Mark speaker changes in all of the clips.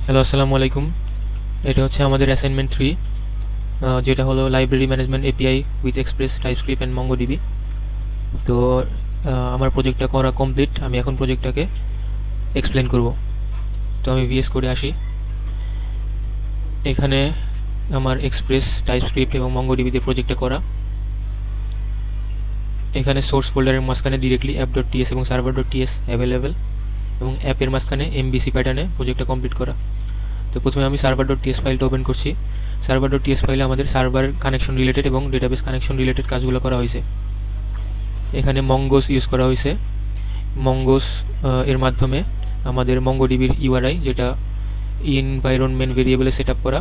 Speaker 1: Hello, আসসালামু আলাইকুম। এটা হচ্ছে আমাদের অ্যাসাইনমেন্ট 3, যেটা হলো library management API with express, TypeScript and MongoDB. তো আমার প্রজেক্টটা করা কমপ্লিট। আমি এখন প্রজেক্টটাকে এক্সপ্লেন করব। তো আমি ভিএস কোডে আসি। এখানে আমার এক্সপ্রেস, টাইপস্ক্রিপ্ট এবং মঙ্গোডিবিতে প্রজেক্টটা করা। এখানে সোর্স ফোল্ডারের মাঝখানে ডিরেক্টলি app.ts এবং server.ts অ্যাভেলেবেল, এবং অ্যাপের মাঝখানে এমবিসি প্যাটার্নে প্রজেক্টটা কমপ্লিট করা। তো প্রথমে আমি server.ts ফাইলটা ওপেন করছি। server.ts ফাইলে আমাদের সার্ভার কানেকশন রিলেটেড এবং ডেটাবেস কানেকশন রিলেটেড কাজগুলো করা হয়েছে। এখানে মঙ্গোস ইউজ করা হয়েছে। মঙ্গোস এর মাধ্যমে আমাদের মঙ্গোডিবির ইউআরআই, যেটা এনভায়রনমেন্ট ভেরিয়েবলে সেট আপ করা,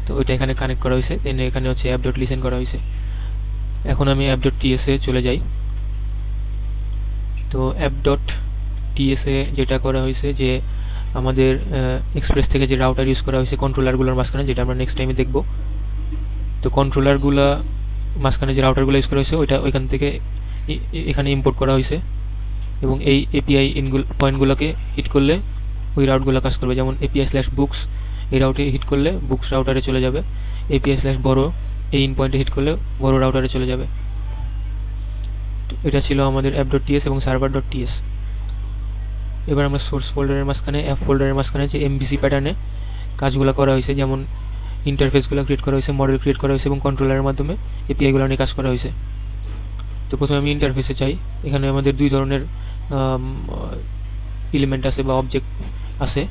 Speaker 1: তো ওইটা এখানে কানেক্ট করা হয়েছে। দেন এখানে হচ্ছে app.listen করা হয়েছে। এখন আমি app.ts এ চলে যাই। তো app.ts এ যেটা করা হয়েছে যে আমাদের এক্সপ্রেস থেকে যে রাউটার ইউজ করা হয়েছে কন্ট্রোলারগুলোর মাঝখানে, যেটা আমরা নেক্সট টাইমে দেখব। তো কন্ট্রোলারগুলো মাঝখানে যে রাউটারগুলো ইউজ করা হয়েছে ওইটা ওইখান থেকে এখানে ইম্পোর্ট করা হয়েছে, এবং এই এপিআই পয়েন্টগুলোকে হিট করলে ওই রাউটগুলো কাজ করবে। যেমন API/books এই রাউটে হিট করলে বুকস রাউটারে চলে যাবে। API/বড় এই ইন পয়েন্টে হিট করলে বড় রাউটারে চলে যাবে। তো এটা ছিল আমাদের app.ts এবং server.ts। এবার আমরা সোর্স ফোল্ডারের মাঝখানে, অ্যাপ ফোল্ডারের মাঝখানে যে এমবিসি প্যাটার্নে কাজগুলো করা হয়েছে, যেমন ইন্টারফেসগুলো ক্রিয়েট করা হয়েছে, মডেল ক্রিয়েট করা হয়েছে এবং কন্ট্রোলারের মাধ্যমে এপিআইগুলো নিয়ে কাজ করা হয়েছে। তো প্রথমে আমি ইন্টারফেসে চাই। এখানে আমাদের দুই ধরনের এলিমেন্ট আছে বা অবজেক্ট আছে।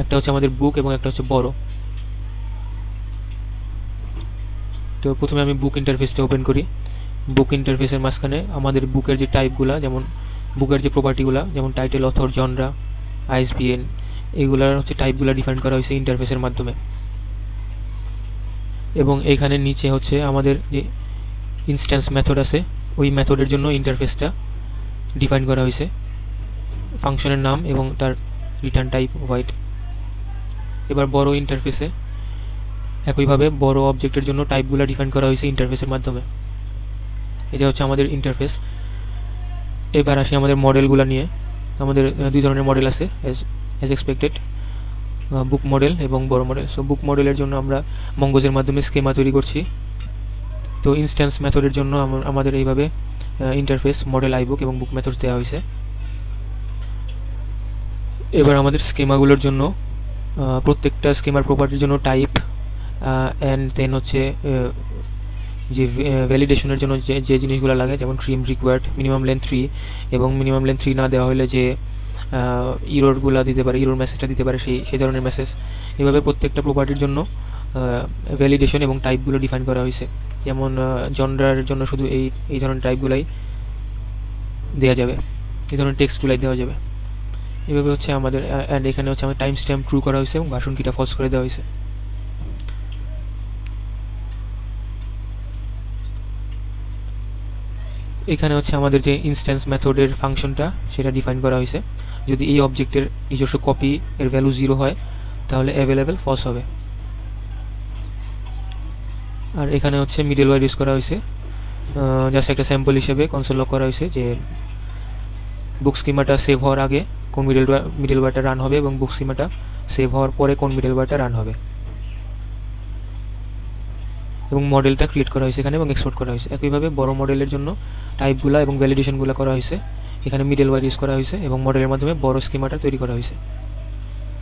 Speaker 1: একটা হচ্ছে আমাদের বুক এবং একটা হচ্ছে বড়। তো প্রথমে আমি বুক ইন্টারফেসটা ওপেন করি। বুক ইন্টারফেসের মাঝখানে আমাদের বুকের যে টাইপগুলো, যেমন বুকের যে প্রপার্টিগুলো, যেমন টাইটেল, অথর, জনরা, আইএসবিএন, এইগুলার হচ্ছে টাইপগুলো ডিফাইন করা হয়েছে ইন্টারফেসের মাধ্যমে। এবং এইখানে নিচে হচ্ছে আমাদের যে ইনস্ট্যান্স মেথড আছে, ওই মেথডের জন্য ইন্টারফেসটা ডিফাইন করা হয়েছে, ফাংশনের নাম এবং তার রিটার্ন টাইপ হোয়াইট। এবার বড় ইন্টারফেসে একইভাবে বড় অবজেক্টের জন্য টাইপগুলো ডিফাইন করা হয়েছে ইন্টারফেসের মাধ্যমে। এটা হচ্ছে আমাদের ইন্টারফেস। এবার আসি আমাদের মডেলগুলো নিয়ে। আমাদের দুই ধরনের মডেল আছে অ্যাজ এক্সপেক্টেড, বুক মডেল এবং বড় মডেল। সো বুক মডেলের জন্য আমরা মঙ্গোজের মাধ্যমে স্কেমা তৈরি করছি। তো ইনস্ট্যান্স মেথডের জন্য আমাদের এইভাবে ইন্টারফেস, মডেল, আইবুক এবং বুক মেথডস দেওয়া হয়েছে। এবার আমাদের স্কেমাগুলোর জন্য প্রত্যেকটা স্কেমার প্রপার্টির জন্য টাইপ অ্যান্ড দেন হচ্ছে যে ভ্যালিডেশনের জন্য যে জিনিসগুলো লাগে, যেমন ট্রিম রিকোয়ার্ড, মিনিমাম লেন্থ 3, এবং মিনিমাম লেন্থ 3 না দেওয়া হলে যে ইরোরগুলো দিতে পারে, ইরোর মেসেজটা দিতে পারে, সেই ধরনের মেসেজ। এভাবে প্রত্যেকটা প্রপার্টির জন্য ভ্যালিডেশন এবং টাইপগুলো ডিফাইন করা হয়েছে। যেমন জনরার জন্য শুধু এই ধরনের টাইপগুলাই দেওয়া যাবে, এই ধরনের টেক্সটগুলাই দেওয়া যাবে। এভাবে হচ্ছে আমাদের অ্যান্ড এখানে হচ্ছে আমাদের টাইম স্ট্যাম্প ট্রু করা হয়েছে এবং ভার্সন কিটা ফলস করে দেওয়া হয়েছে। এখানে হচ্ছে আমাদের যে ইনস্ট্যান্স মেথডের ফাংশনটা সেটা ডিফাইন করা হয়েছে। যদি এই অবজেক্টের নিজস্ব কপি এর ভ্যালু 0 হয় তাহলে অ্যাভেলেবেল ফলস হবে। আর এখানে হচ্ছে মিডলওয়্যার ইউজ করা হয়েছে, জাস্ট একটা স্যাম্পল হিসেবে কনসোল লক করা হয়েছে যে বুক স্কিমাটা সেভ হওয়ার আগে কোন মিডলওয়্যারটা রান হবে এবং বুক স্কিমাটা সেভ হওয়ার পরে কোন মিডলওয়্যারটা রান হবে। এবং মডেলটা ক্রিয়েট করা হয়েছে এখানে এবং এক্সপোর্ট করা হয়েছে। একইভাবে বড় মডেলের জন্য টাইপগুলো এবং ভ্যালিডেশনগুলো করা হয়েছে, এখানে মিডলওয়্যার ইউজ করা হয়েছে এবং মডেলের মাধ্যমে বড় স্কিমাটা তৈরি করা হয়েছে।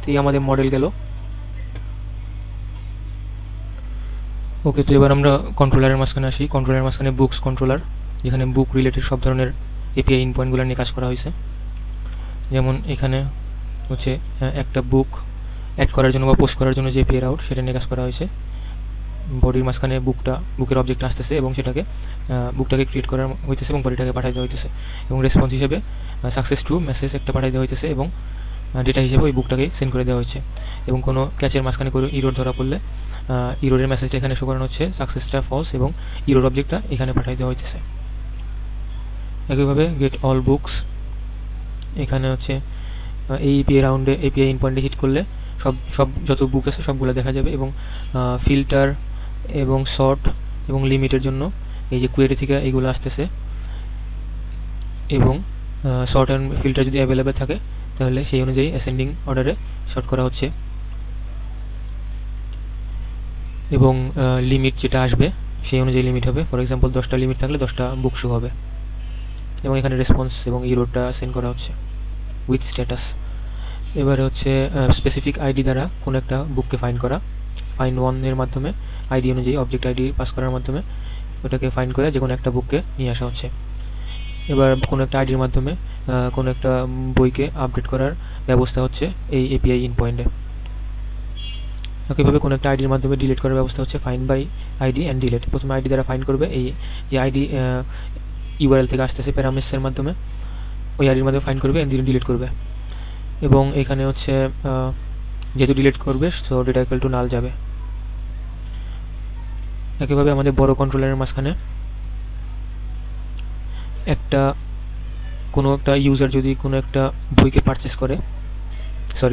Speaker 1: তো এই আমাদের মডেল গেল। ওকে, তো এবার আমরা কন্ট্রোলারের মাঝখানে আসি। কন্ট্রোলারের মাঝখানে বুকস কন্ট্রোলার, যেখানে বুক রিলেটেড সব ধরনের এপিআই ইন পয়েন্টগুলো নিয়ে কাজ করা হয়েছে। যেমন এখানে হচ্ছে একটা বুক অ্যাড করার জন্য বা পোস্ট করার জন্য যে এপিআই রাউট, সেটা নিয়ে কাজ করা হয়েছে। বডির মাঝখানে বুকের অবজেক্ট আসতেছে এবং সেটাকে বুকটাকে ক্রিয়েট করা হইতেছে এবং বডিটাকে পাঠিয়ে দেওয়া হইতেছে, এবং রেসপন্স হিসেবে সাকসেস ট্রু মেসেজ একটা পাঠিয়ে দেওয়া হইতেছে এবং ডেটা হিসেবে ওই বুকটাকে সেন্ড করে দেওয়া হচ্ছে। এবং কোনো ক্যাচের মাঝখানে কোনো ইরোর ধরা পড়লে ইরোরের মেসেজটা এখানে শো করানো হচ্ছে, সাকসেসটা ফলস এবং ইরোর অবজেক্টটা এখানে পাঠিয়ে দেওয়া হইতেছে। একইভাবে গেট অল বুকস, এখানে হচ্ছে এই এপিআই রাউন্ডে এপিআই ইন পয়েন্টে হিট করলে সব যত বুক আছে সবগুলো দেখা যাবে। এবং ফিল্টার এবং শর্ট এবং লিমিটের জন্য এই যে কোয়েরি থেকে এইগুলো আসতেছে, এবং শর্ট অ্যান্ড ফিল্টার যদি অ্যাভেলেবেল থাকে তাহলে সেই অনুযায়ী অ্যাসেন্ডিং অর্ডারে সর্ট করা হচ্ছে। এবং লিমিট যেটা আসবে সেই অনুযায়ী লিমিট হবে। ফর এক্সাম্পল 10টা লিমিট থাকলে 10টা বুক শো হবে। এবং এখানে রেসপন্স এবং ইরোরটা সেন্ড করা হচ্ছে উইথ স্ট্যাটাস। এবারে হচ্ছে স্পেসিফিক আইডি দ্বারা কোনো একটা বুককে ফাইন্ড করা। ফাইন্ড ওয়ান এর মাধ্যমে আইডি অনুযায়ী অবজেক্ট আইডি পাস করার মাধ্যমে ওটাকে ফাইন্ড করে যে কোনো একটা বুককে নিয়ে আসা হচ্ছে। এবার কোনো একটা আইডির মাধ্যমে কোনো একটা বইকে আপডেট করার ব্যবস্থা হচ্ছে এই এপিআই ইন পয়েন্টে। একইভাবে কোনো একটা আইডির মাধ্যমে ডিলিট করার ব্যবস্থা হচ্ছে find by ID and delete. প্রথমে আইডি দ্বারা ফাইন্ড করবে, এই যে আইডি ইউআরএল থেকে আসতেছে প্যারামিটারের মাধ্যমে ওই আইডির মাধ্যমে ফাইন্ড করবে অ্যান্ড ডিলিট করবে। এবং এখানে হচ্ছে যেহেতু ডিলিট করবে সো ডেটা ইকুয়াল টু নাল যাবে। একইভাবে আমাদের বড় কন্ট্রোলারের মাঝখানে কোনো একটা ইউজার যদি কোনো একটা বইকে পারচেস করে,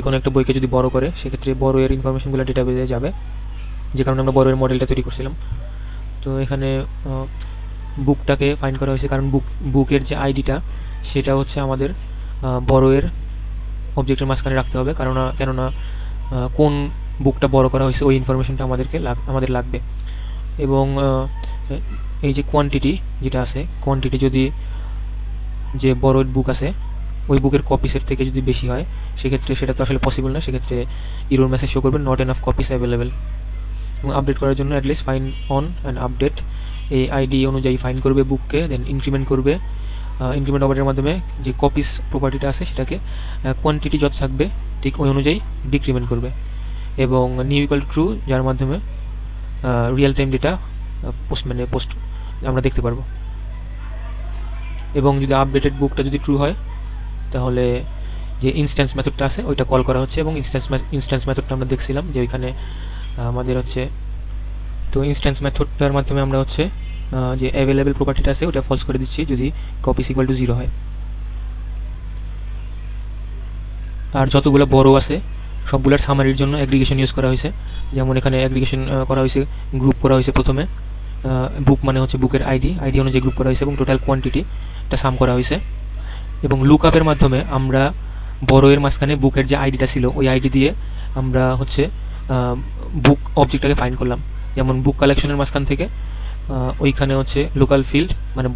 Speaker 1: কোনো একটা বইকে যদি বড় করে, সেক্ষেত্রে বড় এর ইনফরমেশনগুলো ডেটাবেজে যাবে, যে কারণে আমরা বড় এর মডেলটা তৈরি করছিলাম। তো এখানে বুকটাকে ফাইন্ড করা হয়েছে কারণ বুকের যে আইডিটা সেটা হচ্ছে আমাদের বড় এর অবজেক্টের মাঝখানে রাখতে হবে, কেননা কোন বুকটা বড় করা হয়েছে ওই ইনফরমেশনটা আমাদের লাগবে। এবং এই যে কোয়ান্টিটি যেটা আছে, কোয়ান্টিটি যদি যে বড় বুক আছে ওই বুকের কপিসের থেকে যদি বেশি হয় সেক্ষেত্রে সেটা তো আসলে পসিবল না, সেক্ষেত্রে ইরোর মেসেজ শো করবে নট এনাফ কপিস অ্যাভেলেবেল। এবং আপডেট করার জন্য at least find on and update এই আইডি অনুযায়ী ফাইন্ড করবে বুককে, দেন ইনক্রিমেন্ট করবে। ইনক্রিমেন্ট অপারেটরের মাধ্যমে যে কপিস প্রপার্টিটা আছে সেটাকে কোয়ান্টিটি যত থাকবে ঠিক ওই অনুযায়ী ডিক্রিমেন্ট করবে। এবং নিউ ইকুয়াল ট্রু যার মাধ্যমে রিয়েল টাইম ডেটা পোস্ট আমরা দেখতে পারবো। এবং যদি আপডেটেড বুকটা যদি ট্রু হয় তাহলে যে ইনস্ট্যান্স মেথডটা আছে ওইটা কল করা হচ্ছে। এবং ইনস্ট্যান্স মেথডটা আমরা দেখছিলাম যে ওইখানে আমাদের হচ্ছে, তো ইনস্ট্যান্স মেথডটার মাধ্যমে আমরা হচ্ছে যে অ্যাভেলেবেল প্রপার্টিটা আছে ওটা ফলস করে দিচ্ছি যদি কপিস ইকুয়াল টু 0 হয়। আর যতগুলো বড় আছে সবগুলোর সামারির জন্য অ্যাগ্রিগেশন ইউজ করা হয়েছে। যেমন এখানে অ্যাগ্রিগেশন করা হয়েছে, গ্রুপ করা হয়েছে প্রথমে, বুক মানে হচ্ছে বুকের আইডি অনুযায়ী গ্রুপ করা হয়েছে এবং টোটাল কোয়ান্টিটিটা সাম করা হয়েছে। এবং লুকআপের মাধ্যমে আমরা বড় এর মাঝখানে বুকের যে আইডিটা ছিল ওই আইডি দিয়ে আমরা হচ্ছে বুক অবজেক্টটাকে ফাইন্ড করলাম। যেমন বুক কালেকশনের মাঝখান থেকে ওইখানে হচ্ছে লোকাল ফিল্ড মানে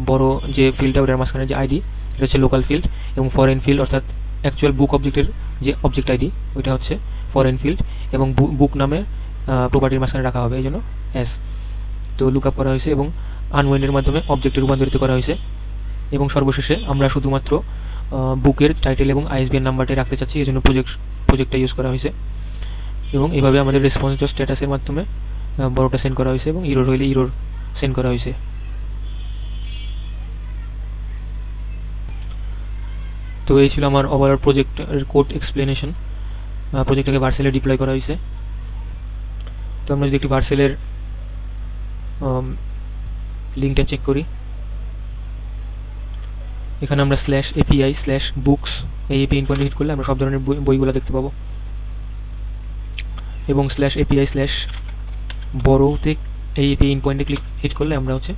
Speaker 1: বড় যে ফিল্ডটা ওটার মাঝখানে যে আইডি এটা হচ্ছে লোকাল ফিল্ড, এবং ফরেন ফিল্ড অর্থাৎ অ্যাকচুয়াল বুক অবজেক্টের যে অবজেক্ট আইডি ওইটা হচ্ছে ফরেন ফিল্ড, এবং বুক নামে প্রপার্টির মাঝখানে রাখা হবে এই জন্য এস। তো লুকআপ করা হয়েছে এবং আনওয়াইন্ডের মাধ্যমে অবজেক্টে রূপান্তরিত করা হয়েছে। এবং সর্বশেষে আমরা শুধুমাত্র বুকের টাইটেল এবং আইএসবিএন নাম্বারটাই রাখতে চাচ্ছি, এই জন্য প্রজেক্টটা ইউজ করা হয়েছে। এবং এইভাবে আমাদের রেসপন্স স্ট্যাটাসের মাধ্যমে বড়টা সেন্ড করা হয়েছে এবং ইরোর হইলে ইরোর সেন্ড করা হয়েছে। তো এই ছিল আমার ওভারঅল প্রজেক্টের কোড এক্সপ্লেনেশন। প্রজেক্টটাকে ভার্সেলে ডিপ্লয় করা হয়েছে। তো আমরা যদি একটু ভার্সেলের লিঙ্কটা চেক করি, এখানে আমরা /API/books এই এপিআই ইনপয়েন্টে হিট করলে আমরা সব ধরনের বইগুলো দেখতে পাবো। এবং /API/বড়তে এই এপিআই ইনপয়েন্টে হিট করলে আমরা হচ্ছে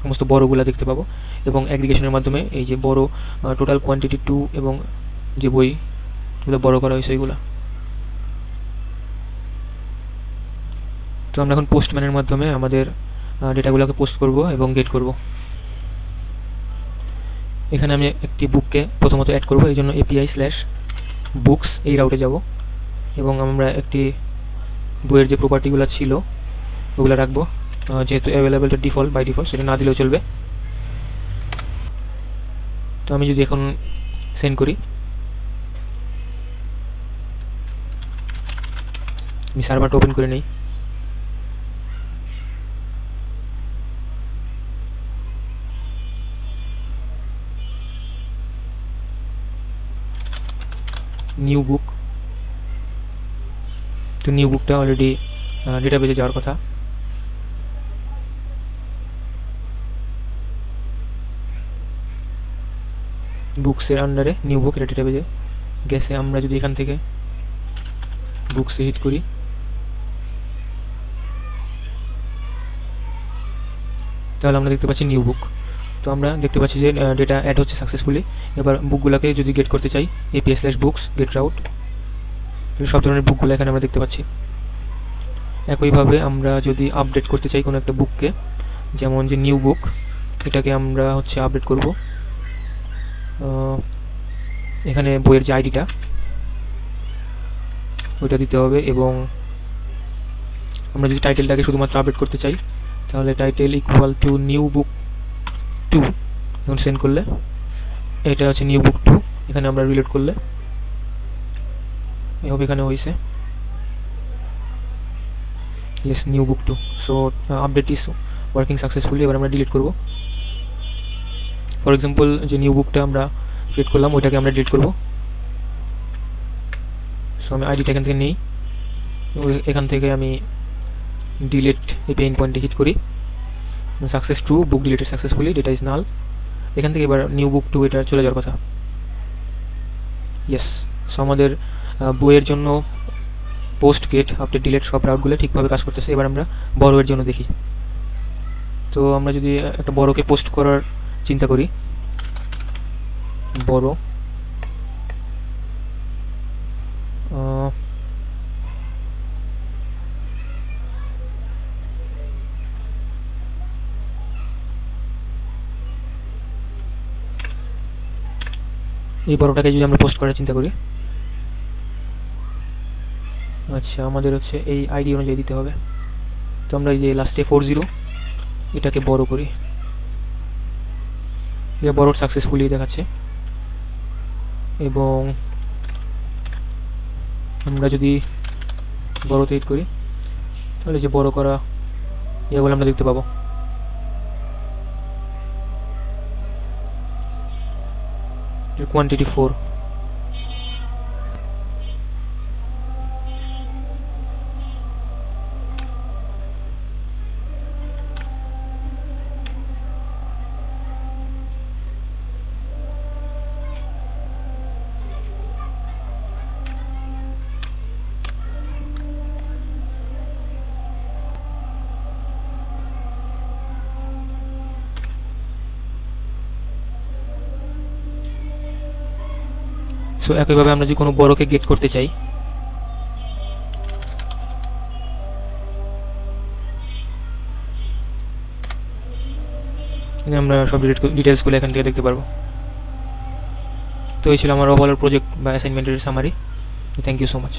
Speaker 1: সমস্ত বড়গুলো দেখতে পাবো। এবং অ্যাগ্রিগেশনের মাধ্যমে এই যে বড় টোটাল কোয়ান্টিটি 2 এবং যে বইগুলো বড় করা হয়েছে ওইগুলো। তো আমরা এখন পোস্টম্যানের মাধ্যমে আমাদের ডেটাগুলোকে পোস্ট করব এবং গেট করব। এখানে আমি একটি বুককে প্রথমত অ্যাড করব, এই জন্য API/books এই রাউটে যাব এবং আমরা একটি বইয়ের যে প্রপার্টিগুলো ছিল ওগুলো রাখবো। যেহেতু অ্যাভেলেবেলটা বাই ডিফল্ট সেটা না দিলেও চলবে। তো আমি যদি এখন সেন্ড করি, আমি সার্ভারটা ওপেন করে নিই। নিউ বুক, তো নিউ বুকটা অলরেডি ডেটাবেজে যাওয়ার কথা। বুকসের আন্ডারে নিউ বুক এটা ডেটাবেজে গেছে। আমরা যদি এখান থেকে বুকসে হিট করি তাহলে আমরা দেখতে পাচ্ছি নিউ বুক। তো তো আমরা দেখতে পাচ্ছি যে ডেটা অ্যাড হচ্ছে সাকসেসফুলি। এবার বুকগুলোকে যদি গেট করতে চাই API/books get route, সব ধরনের বুকগুলো এখানে আমরা দেখতে পাচ্ছি। একইভাবে আমরা যদি আপডেট করতে চাই কোনো একটা বুককে, যেমন যে নিউ বুক, এটাকে আমরা হচ্ছে আপডেট করব। এখানে বইয়ের যে আইডিটা ওইটা দিতে হবে, এবং আমরা যদি টাইটেলটাকে শুধুমাত্র আপডেট করতে চাই তাহলে title equal to new book 2 এখন সেন্ড করলে এটা হচ্ছে নিউ বুক 2। এখানে আমরা রিলোড করলে এভাবে এখানে হয়েছে yes new book 2। So update is working successfully. এবার আমরা ডিলিট করব। ফর এক্সাম্পল যে নিউ বুকটা আমরা ক্রিয়েট করলাম ওইটাকে আমরা ডিলিট করব। সো আমি আইডিটা এখান থেকে নিই, এখান থেকে আমি ডিলিট API endpoint হিট করি, success true, book deleted successfully, data is null. এখান থেকে এবার নিউ বুক 2 এটা চলে যাওয়ার কথা। ইয়েস, সো আমাদের বইয়ের জন্য পোস্ট, গেট, আপডেট, ডিলিট সব রাউটগুলো ঠিকভাবে কাজ করতেছে। এবার আমরা বড়োয়ের জন্য দেখি। তো আমরা যদি একটা বড়োকে পোস্ট করার চিন্তা করি, বড়ো এই বড়োটাকে যদি আমরা পোস্ট করার চিন্তা করি, আচ্ছা আমাদের হচ্ছে এই আইডি অনুযায়ী দিতে হবে। তো আমরা এই যে লাস্টে 40 এটাকে বড় করি, এটা বড় সাকসেসফুলি দেখাচ্ছে। এবং আমরা যদি বড়তে হিট করি তাহলে যে বড় করা এগুলো আমরা দেখতে পাবো। কোয়ান্টিটি 4। সো একইভাবে আমরা যদি কোনো বড়কে গেট করতে চাই, আমরা সব ডিটেলসগুলো এখান থেকে দেখতে পারবো। তো এই ছিল আমার ওভারঅল প্রজেক্ট বা অ্যাসাইনমেন্টের summary. Thank you so much.